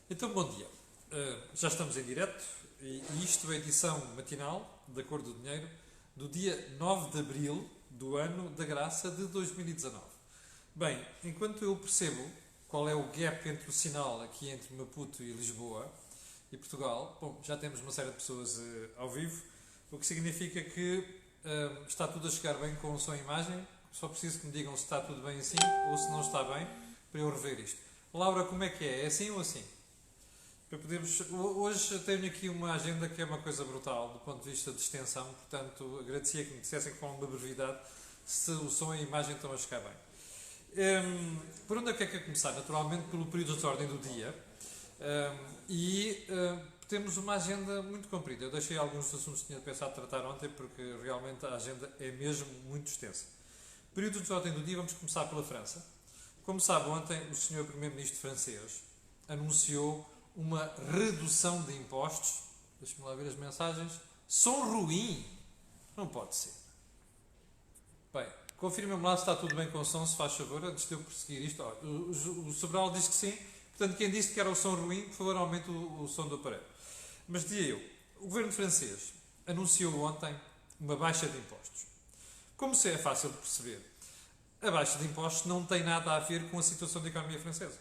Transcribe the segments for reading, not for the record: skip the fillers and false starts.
Então, bom dia. Já estamos em direto e isto é a edição matinal da Cor do Dinheiro do dia 9 de Abril do ano da graça de 2019. Bem, enquanto eu percebo qual é o gap entre o sinal aqui entre Maputo e Lisboa e Portugal, bom, já temos uma série de pessoas ao vivo, o que significa que está tudo a chegar bem com o som e imagem. Só preciso que me digam se está tudo bem assim ou se não está bem para eu rever isto. Laura, como é que é? É assim ou assim? Para podermos, hoje tenho aqui uma agenda que é uma coisa brutal do ponto de vista de extensão, portanto agradecia que me dissessem com uma brevidade se o som e a imagem estão a chegar bem. Por onde é que começar? Naturalmente pelo período de ordem do dia. Temos uma agenda muito comprida. Eu deixei alguns assuntos que tinha pensado tratar ontem porque realmente a agenda é mesmo muito extensa. Período de ordem do dia, vamos começar pela França. Como sabe, ontem o Sr. Primeiro-Ministro francês anunciou uma redução de impostos. Deixa-me lá ver as mensagens. Som ruim? Não pode ser. Bem, confirma-me lá se está tudo bem com o som, se faz favor, antes de eu prosseguir isto. O Sobral diz que sim, portanto, quem disse que era o som ruim, por favor, aumente o som do aparelho. Mas dizia eu, o governo francês anunciou ontem uma baixa de impostos. Como se é fácil de perceber, a baixa de impostos não tem nada a ver com a situação da economia francesa.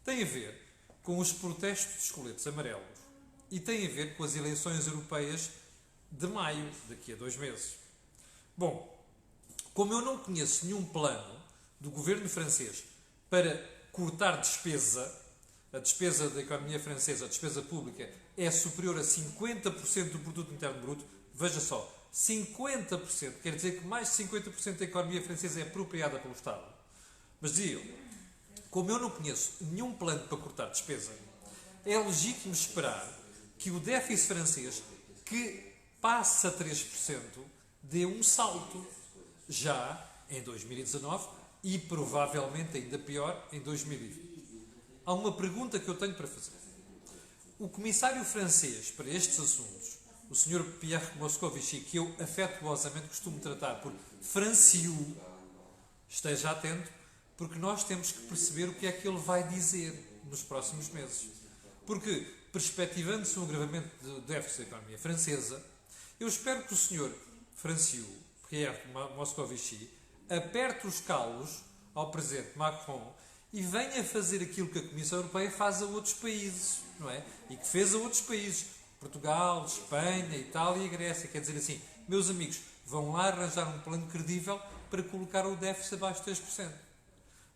Tem a ver com os protestos dos coletes amarelos e tem a ver com as eleições europeias de maio, daqui a 2 meses. Bom, como eu não conheço nenhum plano do governo francês para cortar despesa, a despesa da economia francesa, a despesa pública, é superior a 50% do produto interno bruto, veja só, 50%, quer dizer que mais de 50% da economia francesa é apropriada pelo Estado. Mas dizia eu, como eu não conheço nenhum plano para cortar despesa, é legítimo esperar que o déficit francês, que passa a 3%, dê um salto já em 2019 e provavelmente ainda pior em 2020. Há uma pergunta que eu tenho para fazer. O comissário francês para estes assuntos, o Sr. Pierre Moscovici, que eu afetuosamente costumo tratar por Franciu, esteja atento, porque nós temos que perceber o que é que ele vai dizer nos próximos meses. Porque, perspectivando-se um agravamento do déficit da economia francesa, eu espero que o Sr. Franciu, Pierre Moscovici, aperte os calos ao Presidente Macron e venha fazer aquilo que a Comissão Europeia faz a outros países, não é? E que fez a outros países, Portugal, Espanha, Itália e Grécia. Quer dizer assim, meus amigos, vão lá arranjar um plano credível para colocar o déficit abaixo de 3%.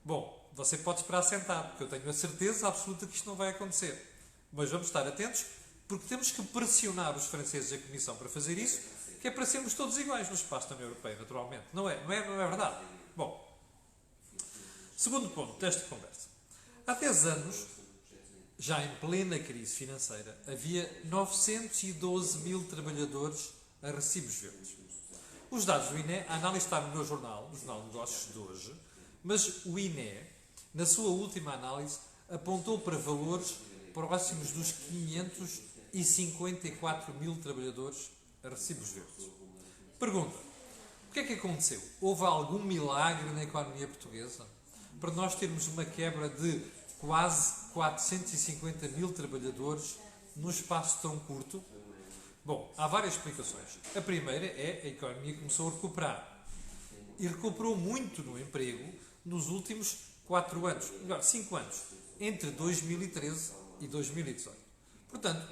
Bom, você pode esperar sentado, porque eu tenho a certeza absoluta que isto não vai acontecer. Mas vamos estar atentos, porque temos que pressionar os franceses e a Comissão para fazer isso, que é para sermos todos iguais no espaço da União Europeia, naturalmente. Não é verdade? Bom, segundo ponto desta conversa. Há 10 anos, já em plena crise financeira, havia 912 mil trabalhadores a recibos verdes. Os dados do INE, a análise está no meu jornal, no Jornal de Negócios de hoje, mas o INE, na sua última análise, apontou para valores próximos dos 554 mil trabalhadores a recibos verdes. Pergunta, o que é que aconteceu? Houve algum milagre na economia portuguesa para nós termos uma quebra de quase 450 mil trabalhadores num espaço tão curto? Bom, há várias explicações. A primeira é a economia começou a recuperar. E recuperou muito no emprego nos últimos 4 anos, melhor, 5 anos, entre 2013 e 2018. Portanto,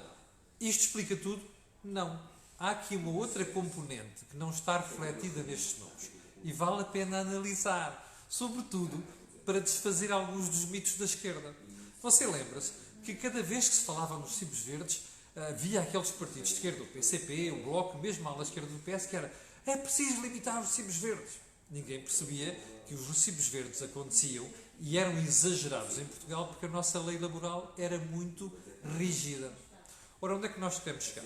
isto explica tudo? Não. Há aqui uma outra componente que não está refletida nestes números e vale a pena analisar, sobretudo para desfazer alguns dos mitos da esquerda. Você lembra-se que cada vez que se falava nos recibos verdes, havia aqueles partidos de esquerda, o PCP, o Bloco, mesmo a ala esquerda do PS, que era é preciso limitar os recibos verdes. Ninguém percebia que os recibos verdes aconteciam e eram exagerados em Portugal porque a nossa lei laboral era muito rígida. Ora, onde é que nós queremos chegar?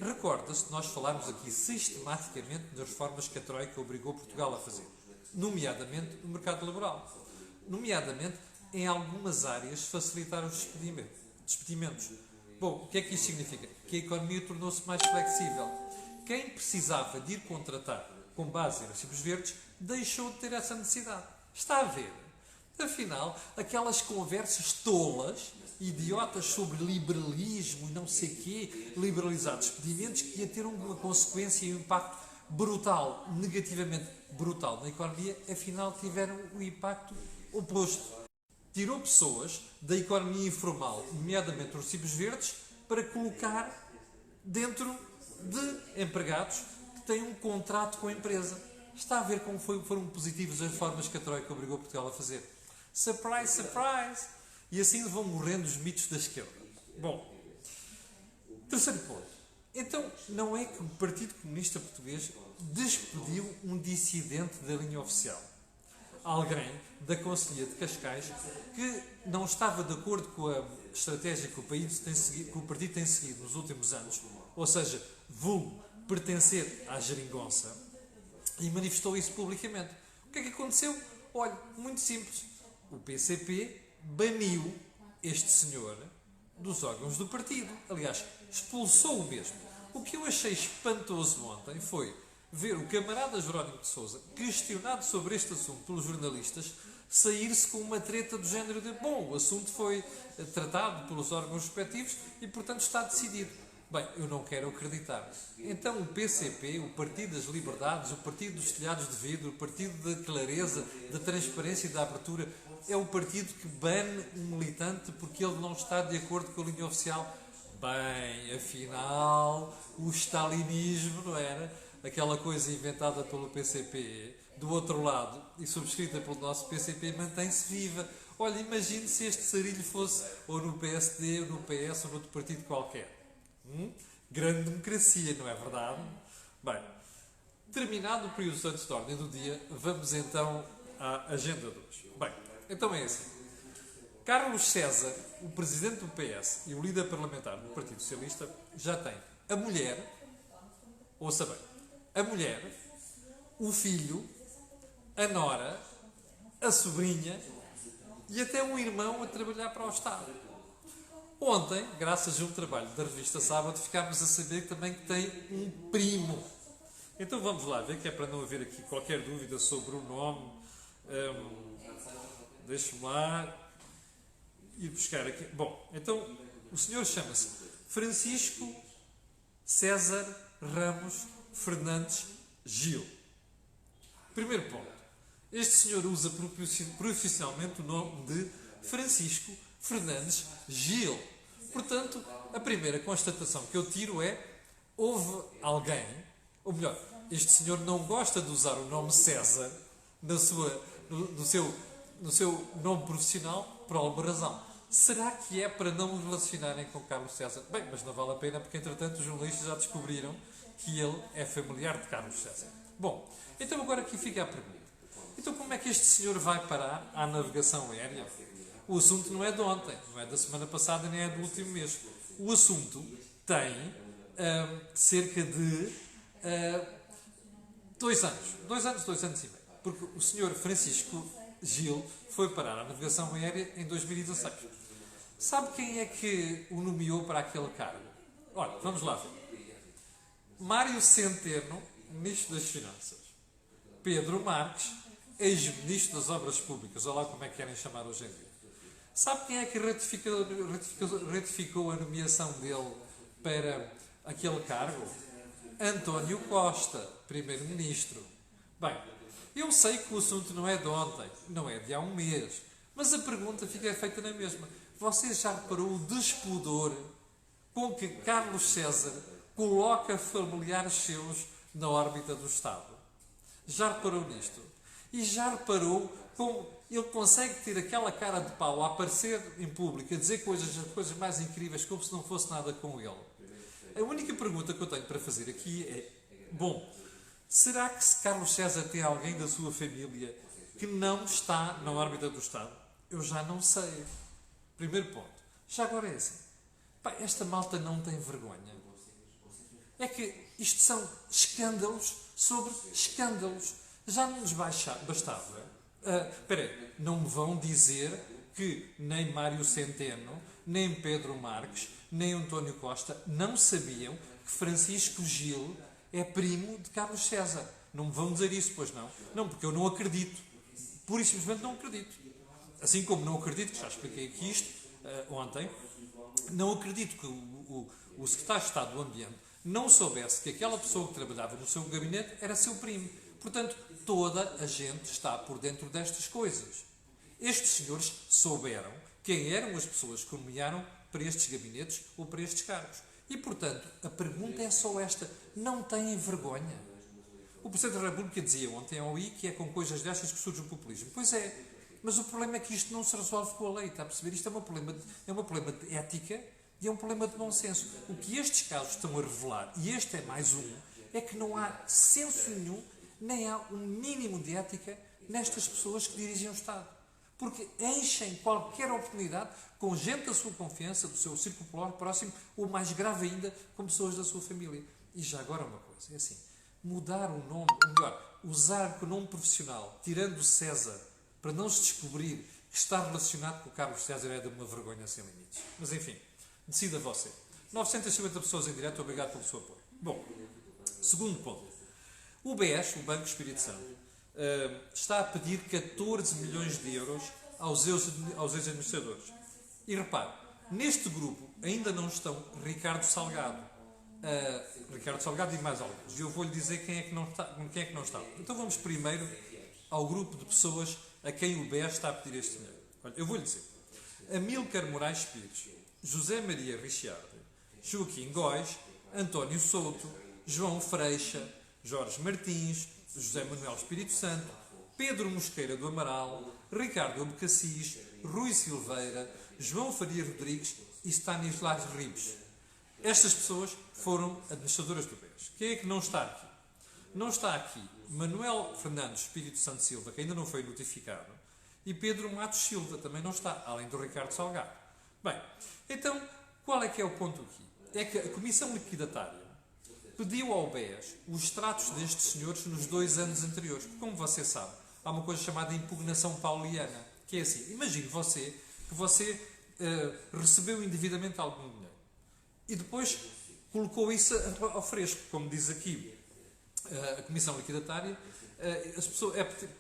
Recorda-se, nós falámos aqui sistematicamente das reformas que a Troika obrigou Portugal a fazer, nomeadamente no mercado laboral, nomeadamente em algumas áreas facilitar os despedimentos. Bom, o que é que isto significa? Que a economia tornou-se mais flexível. Quem precisava de ir contratar com base em recibos verdes deixou de ter essa necessidade. Está a ver? Afinal, aquelas conversas tolas, idiotas sobre liberalismo e não sei quê, liberalizar despedimentos, que ia ter uma consequência e um impacto brutal, negativamente brutal na economia, afinal tiveram o impacto oposto. Tirou pessoas da economia informal, nomeadamente os recibos verdes, para colocar dentro de empregados que têm um contrato com a empresa. Está a ver como foram positivas as reformas que a Troika obrigou Portugal a fazer. Surprise, surprise! E assim vão morrendo os mitos da esquerda. Bom, terceiro ponto. Então, não é que o Partido Comunista Português despediu um dissidente da linha oficial. Alguém da Conselhia de Cascais que não estava de acordo com a estratégia que o partido tem seguido nos últimos anos, ou seja, vulgo pertencer à geringonça, e manifestou isso publicamente. O que é que aconteceu? Olha, muito simples. O PCP baniu este senhor dos órgãos do partido. Aliás, expulsou-o mesmo. O que eu achei espantoso ontem foi ver o camarada Jerónimo de Sousa, questionado sobre este assunto pelos jornalistas, sair-se com uma treta do género de bom, o assunto foi tratado pelos órgãos respectivos e, portanto, está decidido. Bem, eu não quero acreditar. Então o PCP, o Partido das Liberdades, o Partido dos Telhados de Vidro, o Partido da Clareza, da Transparência e da Abertura, é o partido que bane um militante porque ele não está de acordo com a linha oficial. Bem, afinal, o stalinismo, não era? Aquela coisa inventada pelo PCP, do outro lado, e subscrita pelo nosso PCP, mantém-se viva. Olha, imagine se este sarilho fosse ou no PSD, ou no PS, ou noutro partido qualquer. Grande democracia, não é verdade? Bem, terminado o período antes de ordem do dia, vamos então à agenda de hoje. Bem, então é assim. Carlos César, o presidente do PS e o líder parlamentar do Partido Socialista, já tem a mulher, ouça bem, a mulher, o filho, a nora, a sobrinha e até um irmão a trabalhar para o Estado. Ontem, graças a um trabalho da revista Sábado, ficámos a saber também que tem um primo. Então vamos lá ver, que é para não haver aqui qualquer dúvida sobre o nome. Deixe-me lá ir buscar aqui. Bom, então o senhor chama-se Francisco César Ramos Fernandes Gil. Primeiro ponto. Este senhor usa profissionalmente o nome de Francisco Fernandes Gil. Portanto, a primeira constatação que eu tiro é: houve alguém, ou melhor, este senhor não gosta de usar o nome César no seu nome profissional por alguma razão. Será que é para não o relacionarem com Carlos César? Bem, mas não vale a pena porque, entretanto, os jornalistas já descobriram que ele é familiar de Carlos César. Bom, então agora aqui fica a pergunta. Então como é que este senhor vai parar à navegação aérea? O assunto não é de ontem, não é da semana passada, nem é do último mês. O assunto tem cerca de 2 anos. 2 anos e meio. Porque o senhor Francisco Gil foi parar à navegação aérea em 2016. Sabe quem é que o nomeou para aquele cargo? Olha, vamos lá ver. Mário Centeno, Ministro das Finanças. Pedro Marques, ex-Ministro das Obras Públicas. Olha lá como é que querem chamar hoje em dia. Sabe quem é que ratificou a nomeação dele para aquele cargo? António Costa, Primeiro-Ministro. Bem, eu sei que o assunto não é de ontem, não é de há um mês, mas a pergunta fica feita na mesma. Você já reparou o despudor com que Carlos César coloca familiares seus na órbita do Estado? Já reparou nisto? E já reparou como ele consegue ter aquela cara de pau a aparecer em público, a dizer coisas mais incríveis, como se não fosse nada com ele? A única pergunta que eu tenho para fazer aqui é: bom, será que se Carlos César tem alguém da sua família que não está na órbita do Estado? Eu já não sei. Primeiro ponto. Já agora é assim. Pá, esta malta não tem vergonha. É que isto são escândalos sobre escândalos. Já não nos bastava. Espera aí, não me vão dizer que nem Mário Centeno, nem Pedro Marques, nem António Costa não sabiam que Francisco Gil é primo de Carlos César. Não me vão dizer isso, pois não? Não, porque eu não acredito. Pura e simplesmente não acredito. Assim como não acredito, que já expliquei aqui isto ontem, não acredito que o secretário de Estado do Ambiente não soubesse que aquela pessoa que trabalhava no seu gabinete era seu primo. Portanto, toda a gente está por dentro destas coisas. Estes senhores souberam quem eram as pessoas que nomearam para estes gabinetes ou para estes cargos. E, portanto, a pergunta é só esta. Não têm vergonha? O Presidente da República dizia ontem ao I que é com coisas destas que surge o populismo. Pois é, mas o problema é que isto não se resolve com a lei, está a perceber? Isto é um problema de ética e é um problema de bom senso. O que estes casos estão a revelar, e este é mais um, é que não há senso nenhum, nem há um mínimo de ética nestas pessoas que dirigem o Estado. Porque enchem qualquer oportunidade com gente da sua confiança, do seu círculo próximo, ou mais grave ainda, com pessoas da sua família. E já agora uma coisa, é assim, mudar o nome, ou melhor, usar o nome profissional, tirando o César, para não se descobrir que está relacionado com o Carlos César, é de uma vergonha sem limites. Mas enfim, decida você. 950 pessoas em direto, obrigado pelo seu apoio. Bom, segundo ponto. O BES, o Banco Espírito Santo, está a pedir 14 milhões de euros aos ex-administradores. E repare, neste grupo ainda não estão Ricardo Salgado e mais alguns. E eu vou-lhe dizer quem é que não está. Então vamos primeiro ao grupo de pessoas a quem o BES está a pedir este dinheiro. Olha, eu vou-lhe dizer. Amílcar Moraes Pires, José Maria Richard, Joaquim Góis, António Souto, João Freixa, Jorge Martins, José Manuel Espírito Santo, Pedro Mosqueira do Amaral, Ricardo Abcacis, Rui Silveira, João Faria Rodrigues e Stanislas Ribes. Estas pessoas foram administradoras do BES. Quem é que não está aqui? Não está aqui Manuel Fernandes Espírito Santo Silva, que ainda não foi notificado, e Pedro Matos Silva também não está, além do Ricardo Salgado. Bem, então, qual é que é o ponto aqui? É que a Comissão Liquidatária pediu ao BES os extratos destes senhores nos 2 anos anteriores. Porque, como você sabe, há uma coisa chamada impugnação pauliana, que é assim, imagine que você recebeu indevidamente algum dinheiro e depois colocou isso ao fresco, como diz aqui a Comissão Liquidatária.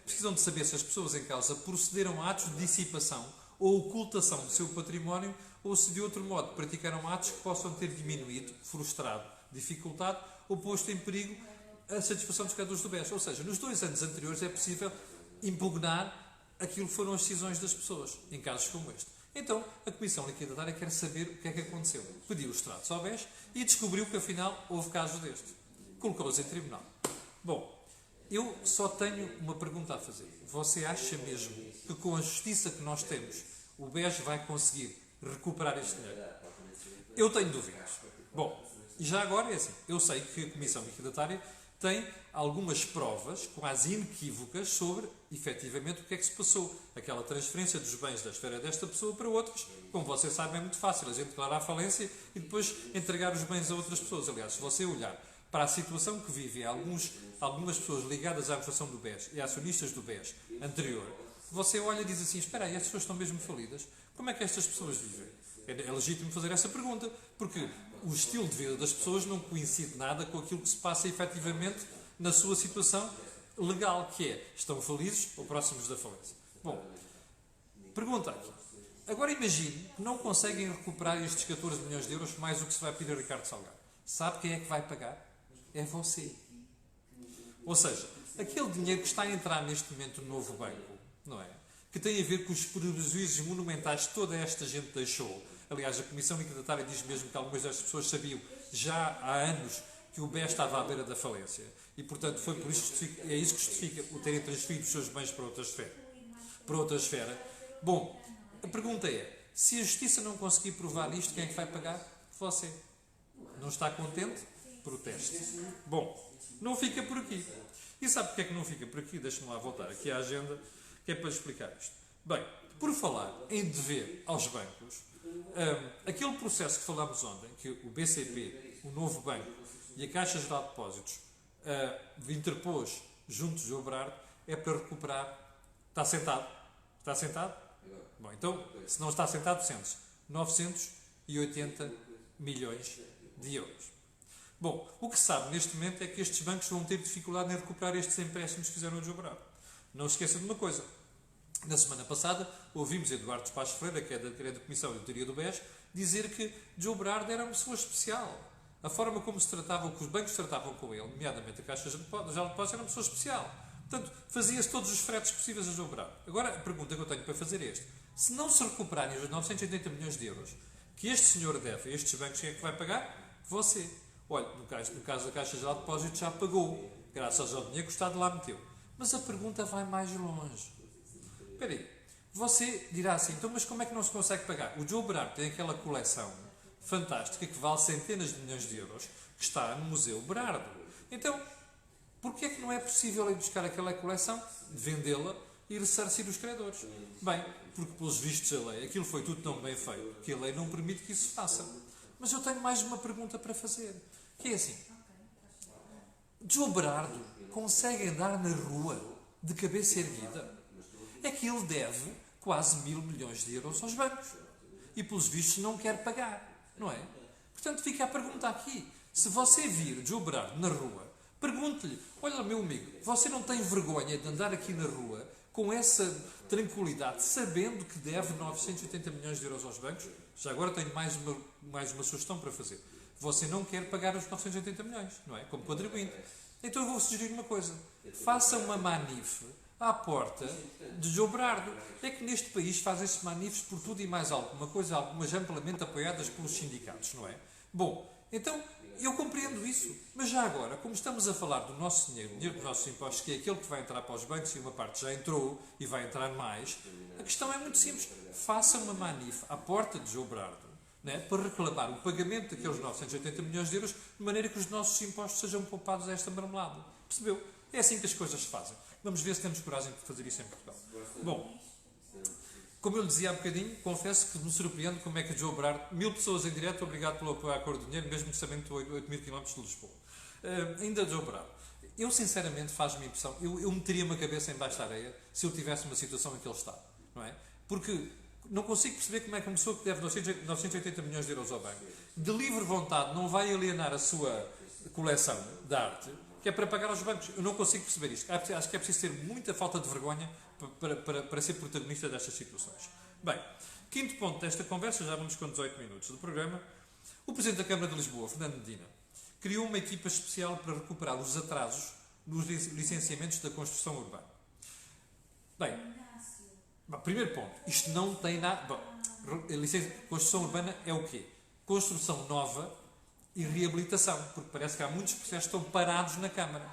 Precisam de saber se as pessoas em causa procederam a atos de dissipação ou ocultação do seu património ou se de outro modo praticaram atos que possam ter diminuído, frustrado, dificultado ou posto em perigo a satisfação dos credores do BES. Ou seja, nos 2 anos anteriores é possível impugnar aquilo que foram as decisões das pessoas, em casos como este. Então, a Comissão Liquidatária quer saber o que é que aconteceu. Pediu os extratos ao BES e descobriu que, afinal, houve casos deste. Colocou-os em tribunal. Bom, eu só tenho uma pergunta a fazer. Você acha mesmo que, com a justiça que nós temos, o BES vai conseguir recuperar este dinheiro? Eu tenho dúvidas. Bom, e já agora é assim. Eu sei que a Comissão Liquidatária tem algumas provas quase inequívocas sobre, efetivamente, o que é que se passou. Aquela transferência dos bens da esfera desta pessoa para outras, como vocês sabem, é muito fácil. A gente declarar a falência e depois entregar os bens a outras pessoas. Aliás, se você olhar para a situação que vivem algumas pessoas ligadas à administração do BES e acionistas do BES anterior, você olha e diz assim, espera aí, estas pessoas estão mesmo falidas? Como é que estas pessoas vivem? É legítimo fazer essa pergunta, porque o estilo de vida das pessoas não coincide nada com aquilo que se passa efetivamente na sua situação legal, que é, estão felizes ou próximos da falência. Bom, pergunta aqui. Agora imagine que não conseguem recuperar estes 14 milhões de euros mais o que se vai pedir a Ricardo Salgado. Sabe quem é que vai pagar? É você. Ou seja, aquele dinheiro que está a entrar neste momento no novo banco, não é? Que tem a ver com os prejuízos monumentais que toda esta gente deixou. Aliás, a Comissão Liquidatária diz mesmo que algumas destas pessoas sabiam já há anos que o BES estava à beira da falência. E, portanto, foi por isso que é isso que justifica o terem transferido os seus bens para outra esfera. Bom, a pergunta é, se a Justiça não conseguir provar isto, quem é que vai pagar? Você. Não está contente? Proteste. Bom, não fica por aqui. E sabe porque é que não fica por aqui? Deixa-me lá voltar aqui à agenda, que é para explicar isto. Bem, por falar em dever aos bancos, aquele processo que falámos ontem, que o BCP, o novo banco e a Caixa Geral de Depósitos interpôs juntos de Obrard, é para recuperar. Está sentado? Está sentado? Bom, então, se não está sentado, sente-se. 980 milhões de euros. Bom, o que se sabe neste momento é que estes bancos vão ter dificuldade em recuperar estes empréstimos que fizeram a Obrard. Não se esqueça de uma coisa. Na semana passada, ouvimos Eduardo Passos Freire, que é da Comissão de Auditoria do BES, dizer que Joe Berardo era uma pessoa especial. A forma como se tratavam, que os bancos tratavam com ele, nomeadamente a Caixa de Depósitos, era uma pessoa especial. Portanto, fazia-se todos os fretes possíveis a Joe Berardo. Agora, a pergunta que eu tenho para fazer é esta. Se não se recuperarem os 980 milhões de euros que este senhor deve a estes bancos, quem é que vai pagar? Você. Olha, no caso da Caixa Geral de Depósitos já pagou, graças ao dinheiro que o Estado lá meteu. Mas a pergunta vai mais longe. Espera aí. Você dirá assim, então, mas como é que não se consegue pagar? O Joe Berardo tem aquela coleção fantástica que vale centenas de milhões de euros, que está no Museu Berardo. Então, porquê é que não é possível ir buscar aquela coleção, vendê-la e ressarcir os credores? Bem, porque pelos vistos da lei, aquilo foi tudo tão bem feito que a lei não permite que isso se faça. Mas eu tenho mais uma pergunta para fazer, que é assim. Joe Berardo consegue andar na rua de cabeça erguida? É que ele deve quase 1.000 milhões de euros aos bancos. E pelos vistos não quer pagar, não é? Portanto, fica a pergunta aqui. Se você vir Joe Berardo na rua, pergunte-lhe, olha meu amigo, você não tem vergonha de andar aqui na rua com essa tranquilidade, sabendo que deve 980 milhões de euros aos bancos? Já agora tenho mais uma sugestão para fazer. Você não quer pagar os 980 milhões, não é? Como contribuinte. Então eu vou sugerir uma coisa. Faça uma manife à porta de Joe Berardo. É que neste país fazem-se manifes por tudo e mais alguma coisa, algumas amplamente apoiadas pelos sindicatos, não é? Bom, então eu compreendo isso, mas já agora, como estamos a falar do nosso dinheiro, dinheiro dos nossos impostos, que é aquele que vai entrar para os bancos e uma parte já entrou e vai entrar mais, a questão é muito simples. Faça uma manife à porta de Joe Berardo, né, para reclamar o pagamento daqueles 980 milhões de euros, de maneira que os nossos impostos sejam poupados a esta marmelada. Percebeu? É assim que as coisas se fazem. Vamos ver se temos coragem de fazer isso em Portugal. Bom, como eu lhe dizia há bocadinho, confesso que me surpreende como é que Joe Berardo, 1.000 pessoas em direto, obrigado pelo apoio à cor do dinheiro, mesmo sabendo que estou a 8.000 km de Lisboa. Ainda Joe Berardo. Eu, sinceramente, faz-me impressão, eu meteria uma cabeça embaixo da areia se eu tivesse uma situação em que ele está, não é? Porque não consigo perceber como é que uma pessoa que deve 980 milhões de euros ao banco, de livre vontade, não vai alienar a sua coleção de arte, que é para pagar aos bancos. Eu não consigo perceber isto. Acho que é preciso ter muita falta de vergonha para ser protagonista destas situações. Bem, quinto ponto desta conversa, já vamos com 18 minutos do programa. O Presidente da Câmara de Lisboa, Fernando Medina, criou uma equipa especial para recuperar os atrasos nos licenciamentos da construção urbana. Bem, primeiro ponto, isto não tem nada... Construção urbana é o quê? Construção nova e reabilitação, porque parece que há muitos processos que estão parados na Câmara.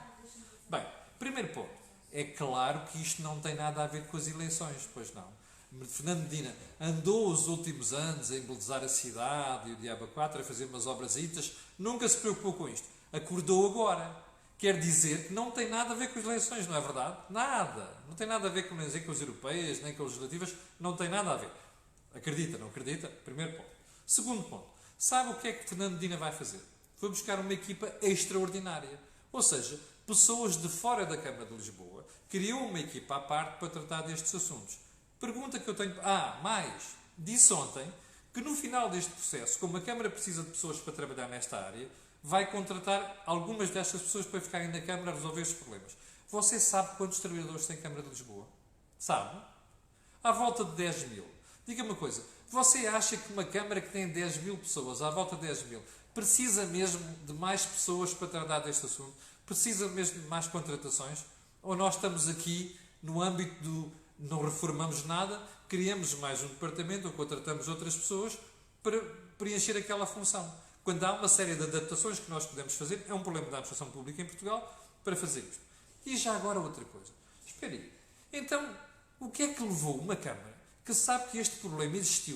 Bem, primeiro ponto, é claro que isto não tem nada a ver com as eleições, pois não. Fernando Medina andou os últimos anos a embelezar a cidade e o Diabo 4, a fazer umas obrasitas, nunca se preocupou com isto. Acordou agora. Quer dizer que não tem nada a ver com as eleições, não é verdade? Nada. Não tem nada a ver nem com as europeias, nem com as legislativas, não tem nada a ver. Acredita, não acredita? Primeiro ponto. Segundo ponto. Sabe o que é que Fernando Medina vai fazer? Foi buscar uma equipa extraordinária. Ou seja, pessoas de fora da Câmara de Lisboa, criou uma equipa à parte para tratar destes assuntos. Pergunta que eu tenho... mais. Disse ontem que no final deste processo, como a Câmara precisa de pessoas para trabalhar nesta área, vai contratar algumas destas pessoas para ficarem na Câmara a resolver estes problemas. Você sabe quantos trabalhadores tem a Câmara de Lisboa? Sabe? À volta de 10 mil. Diga-me uma coisa. Você acha que uma Câmara que tem 10 mil pessoas, à volta de 10 mil, precisa mesmo de mais pessoas para tratar deste assunto? Precisa mesmo de mais contratações? Ou nós estamos aqui no âmbito do não reformamos nada, criamos mais um departamento ou contratamos outras pessoas para preencher aquela função? Quando há uma série de adaptações que nós podemos fazer, é um problema da administração pública em Portugal para fazer isto. E já agora outra coisa. Espera aí. Então, o que é que levou uma Câmara que sabe que este problema existe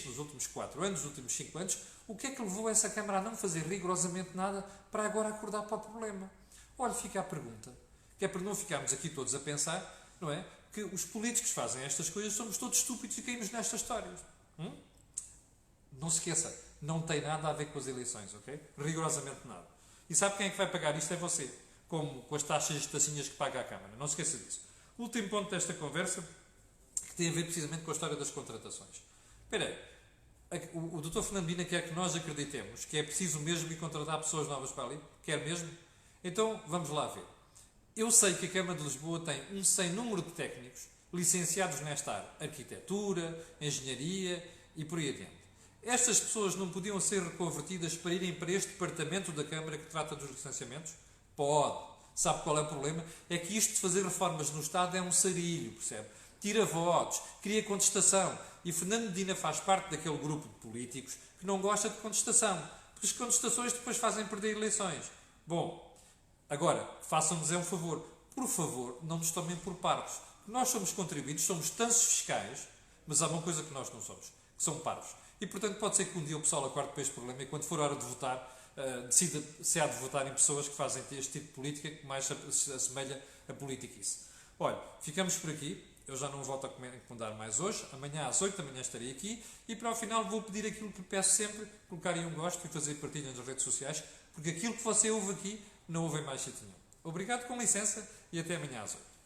nos últimos 4 anos, nos últimos 5 anos, o que é que levou essa Câmara a não fazer rigorosamente nada para agora acordar para o problema? Olha, fica a pergunta, que é para não ficarmos aqui todos a pensar, não é? Que os políticos que fazem estas coisas somos todos estúpidos e caímos nestas histórias. Não se esqueça, não tem nada a ver com as eleições, ok? Rigorosamente nada. E sabe quem é que vai pagar isto? É você, como com as taxas e taxinhas que paga a Câmara. Não se esqueça disso. O último ponto desta conversa, que tem a ver precisamente com a história das contratações. Espera aí, o Dr. Fernando Medina quer que nós acreditemos que é preciso mesmo ir contratar pessoas novas para ali? Quer mesmo? Então, vamos lá ver. Eu sei que a Câmara de Lisboa tem um sem número de técnicos licenciados nesta área, arquitetura, engenharia e por aí adiante. Estas pessoas não podiam ser reconvertidas para irem para este departamento da Câmara que trata dos licenciamentos? Pode. Sabe qual é o problema? É que isto de fazer reformas no Estado é um sarilho, percebe? Tira votos, cria contestação. E Fernando Medina faz parte daquele grupo de políticos que não gosta de contestação. Porque as contestações depois fazem perder eleições. Bom, agora, façam-nos um favor. Por favor, não nos tomem por parvos. Nós somos contribuintes, somos tansos fiscais, mas há uma coisa que nós não somos, que são parvos. E, portanto, pode ser que um dia o pessoal acorde para este problema e, quando for a hora de votar, decida se há de votar em pessoas que fazem este tipo de política que mais se assemelha a politiquice. Olha, ficamos por aqui. Eu já não volto a incomodar mais hoje. Amanhã às 8 da manhã estarei aqui. E para o final vou pedir aquilo que peço sempre, colocarem um gosto e fazer partilha nas redes sociais, porque aquilo que você ouve aqui não ouve em mais sítio nenhum. Obrigado, com licença, e até amanhã às 8.